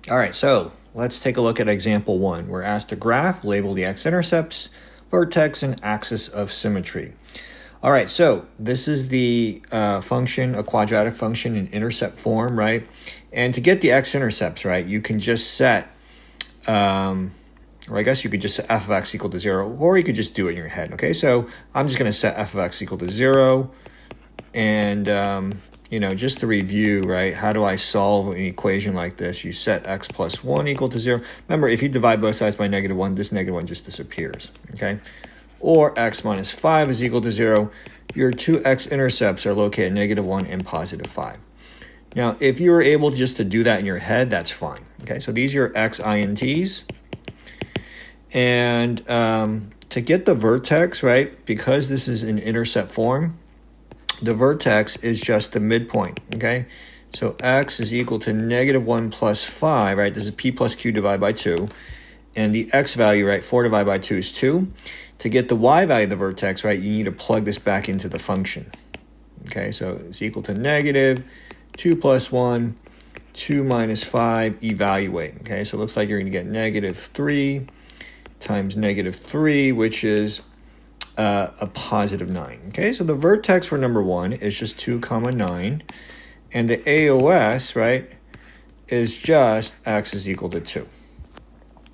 All right, so let's take a look at example 1. We're asked to graph, label the x-intercepts, vertex, and axis of symmetry. All right, so this is the function, a quadratic function in intercept form, right? And to get the x-intercepts, right, you can just set, or I guess you could just set f of x equal to 0, or you could just do it in your head, okay? So I'm just going to set f of x equal to 0, and just to review, right, how do I solve an equation like this? You set x plus 1 equal to 0. Remember, if you divide both sides by -1, this -1 just disappears, okay? Or x minus 5 is equal to 0. Your two x-intercepts are located at -1 and +5. Now, if you were able just to do that in your head, that's fine, okay? So these are your x-ints. And to get the vertex, right, because this is in intercept form, the vertex is just the midpoint, okay? So x is equal to -1 plus 5, right? This is p plus q divided by 2. And the x value, right, 4 divided by 2 is 2. To get the y value of the vertex, right, you need to plug this back into the function. Okay, so it's equal to -2 plus 1, 2 minus 5, evaluate. Okay, so it looks like you're going to get -3 times -3, which is a +9. Okay, so the vertex for number 1 is just 2, 9. And the AOS, right, is just x is equal to 2.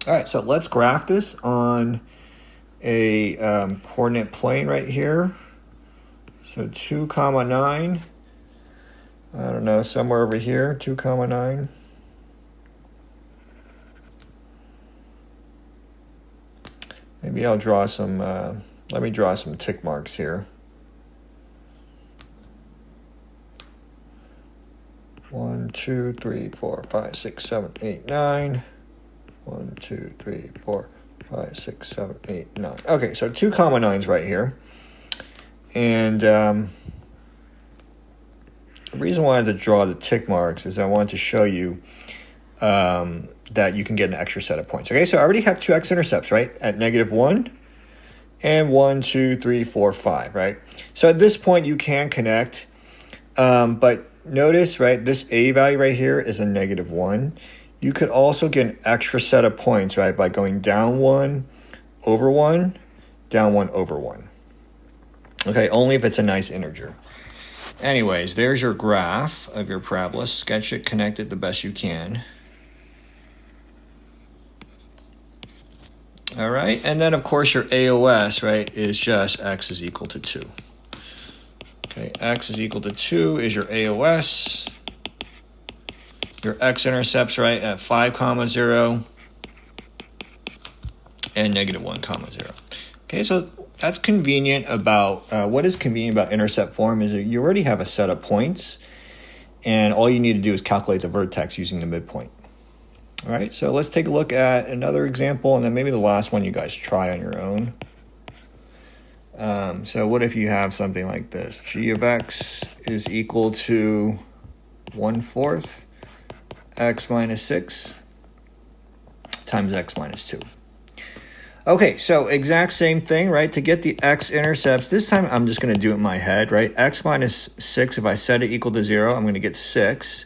All right, so let's graph this on a coordinate plane right here. So 2, 9. I don't know, somewhere over here, 2, 9. Maybe I'll draw some, let me draw some tick marks here. 1, 2, 3, 4, 5, 6, 7, 8, 9. 1, 2, 3, 4, 5, 6, 7, 8, 9. Okay, so 2, 9's right here. And the reason why I had to draw the tick marks is I wanted to show you that you can get an extra set of points. Okay, so I already have two x-intercepts, right, at -1 and 1, 2, 3, 4, 5, right? So at this point, you can connect, but notice, right, this a value right here is a -1. You could also get an extra set of points, right, by going down 1 over 1, down 1 over 1. Okay, only if it's a nice integer. Anyways, there's your graph of your parabola. Sketch it, connect it the best you can. All right, and then of course your AOS, right, is just x is equal to 2. Okay, x is equal to 2 is your AOS. Your x-intercepts, right, at 5, 0 and -1, 0. Okay, so that's convenient about, what is convenient about intercept form is that you already have a set of points, and all you need to do is calculate the vertex using the midpoint. All right, so let's take a look at another example, and then maybe the last one you guys try on your own. So what if you have something like this? G of x is equal to 1/4 x minus 6 times x minus 2. Okay, so exact same thing, right? To get the x-intercepts, this time I'm just going to do it in my head, right? X minus 6, if I set it equal to 0, I'm going to get 6.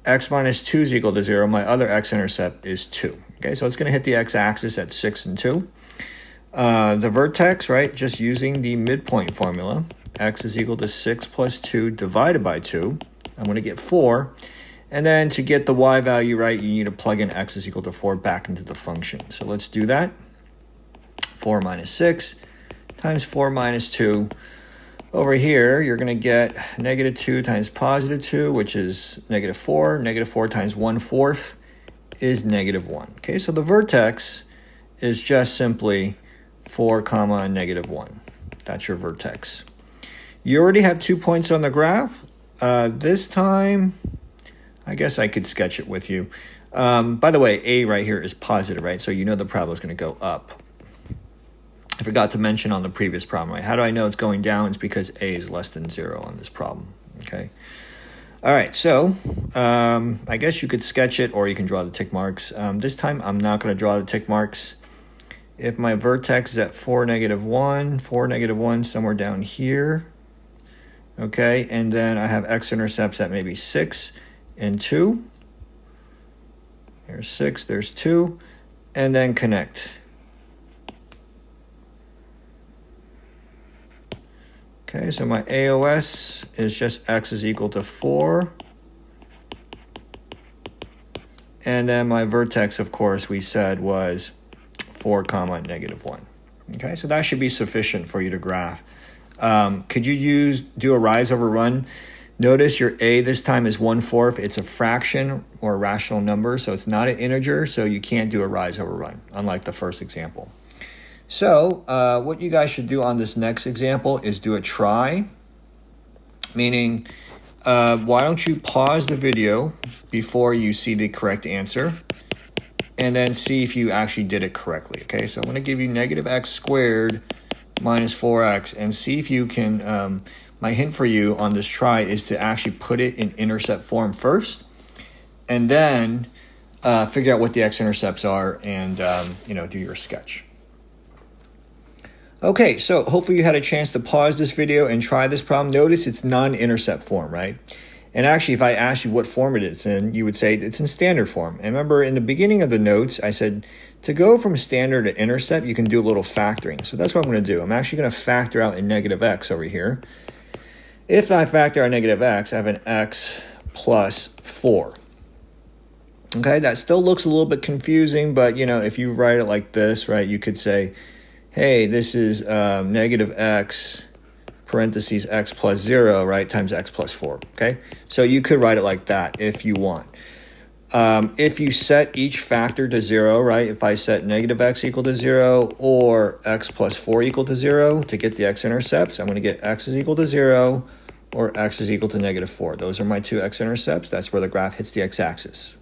X minus 2 is equal to 0. My other x-intercept is 2. Okay, so it's going to hit the x-axis at 6 and 2. The vertex, right, just using the midpoint formula, x is equal to 6 plus 2 divided by 2. I'm going to get 4. And then to get the y value, right, you need to plug in x is equal to 4 back into the function. So let's do that. 4 minus 6 times 4 minus 2. Over here, you're going to get -2 times +2, which is -4. -4 times 1/4 is -1. Okay, so the vertex is just simply 4, -1. That's your vertex. You already have 2 points on the graph. This time, I guess I could sketch it with you. By the way, a right here is positive, right? So you know the parabola is going to go up. I forgot to mention on the previous problem, right? How do I know it's going down? It's because a is less than 0 on this problem, okay? All right, so I guess you could sketch it or you can draw the tick marks. This time I'm not going to draw the tick marks. If my vertex is at 4, -1, 4, -1, somewhere down here, okay? And then I have x-intercepts at maybe 6 and 2. There's 6, there's 2, and then connect. Okay, so my AOS is just x is equal to 4. And then my vertex, of course, we said was 4 comma negative 1. Okay, so that should be sufficient for you to graph. Could you do a rise over run? Notice your a this time is 1/4. It's a fraction or a rational number, so it's not an integer, so you can't do a rise over run, unlike the first example. So what you guys should do on this next example is do a try, meaning why don't you pause the video before you see the correct answer, and then see if you actually did it correctly. Okay, so I'm going to give you negative x squared minus 4x, and see if you can, my hint for you on this try is to actually put it in intercept form first, and then figure out what the x-intercepts are, and do your sketch. Okay, so hopefully you had a chance to pause this video and try this problem. Notice it's non-intercept form, right? And actually, if I asked you what form it is in, you would say it's in standard form. And remember, in the beginning of the notes, I said to go from standard to intercept, you can do a little factoring. So that's what I'm going to do. I'm actually going to factor out a negative x over here. If I factor out negative x, I have an x plus 4. Okay, that still looks a little bit confusing, but if you write it like this, right, you could say, hey, this is negative x parentheses x plus 0, right, times x plus 4, okay? So you could write it like that if you want. If you set each factor to 0, right, if I set negative x equal to 0 or x plus 4 equal to 0 to get the x-intercepts, I'm going to get x is equal to 0 or x is equal to negative 4. Those are my two x-intercepts. That's where the graph hits the x-axis.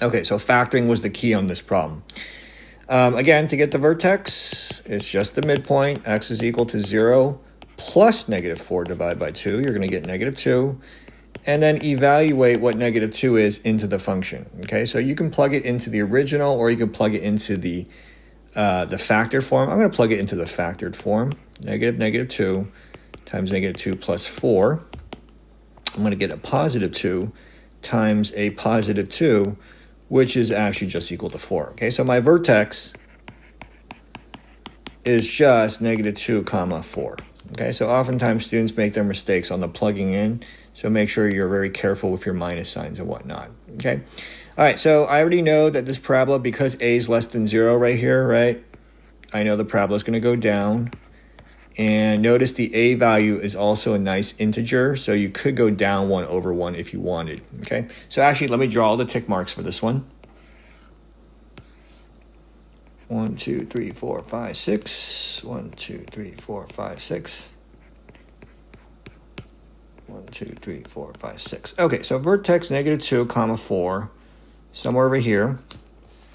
Okay, so factoring was the key on this problem. Again, to get the vertex, it's just the midpoint. X is equal to 0 plus negative 4 divided by 2. You're going to get negative 2. And then evaluate what negative 2 is into the function. Okay, so you can plug it into the original, or you can plug it into the factored form. I'm going to plug it into the factored form. Negative 2 times negative 2 plus 4. I'm going to get a positive 2 times a positive 2, which is actually just equal to 4. Okay, so my vertex is just negative 2 comma 4. Okay, so oftentimes students make their mistakes on the plugging in, so make sure you're very careful with your minus signs and whatnot. Okay, all right, so I already know that this parabola, because a is less than 0 right here, right, I know the parabola is going to go down. And notice the a value is also a nice integer, so you could go down 1 over 1 if you wanted. Okay, so actually let me draw all the tick marks for this one. 1, 2, 3, 4, 5, 6. 1, 2, 3, 4, 5, 6. 1, 2, 3, 4, 5, 6. Okay, so vertex negative 2 comma 4, somewhere over here.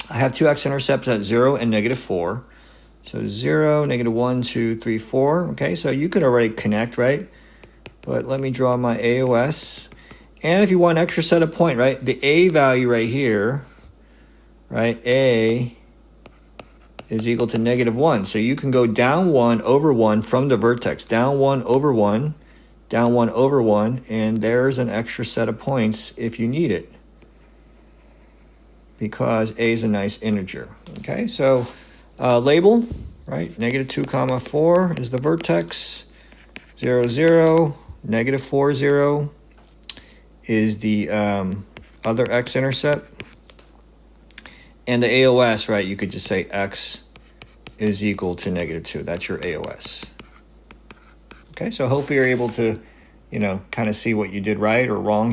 I have two x-intercepts at 0 and negative 4. So 0, negative 1, 2, 3, 4. Okay, so you could already connect, right? But let me draw my AOS. And if you want an extra set of point, right, the a value right here, right, a is equal to negative 1. So you can go down 1 over 1 from the vertex. Down 1 over 1, down 1 over 1, and there's an extra set of points if you need it, because a is a nice integer. Okay, so label, right, negative 2 comma 4 is the vertex, 0, 0, negative 4, 0 is the other x-intercept, and the AOS, right, you could just say x is equal to negative 2. That's your AOS. Okay, so hopefully you're able to, kind of see what you did right or wrong.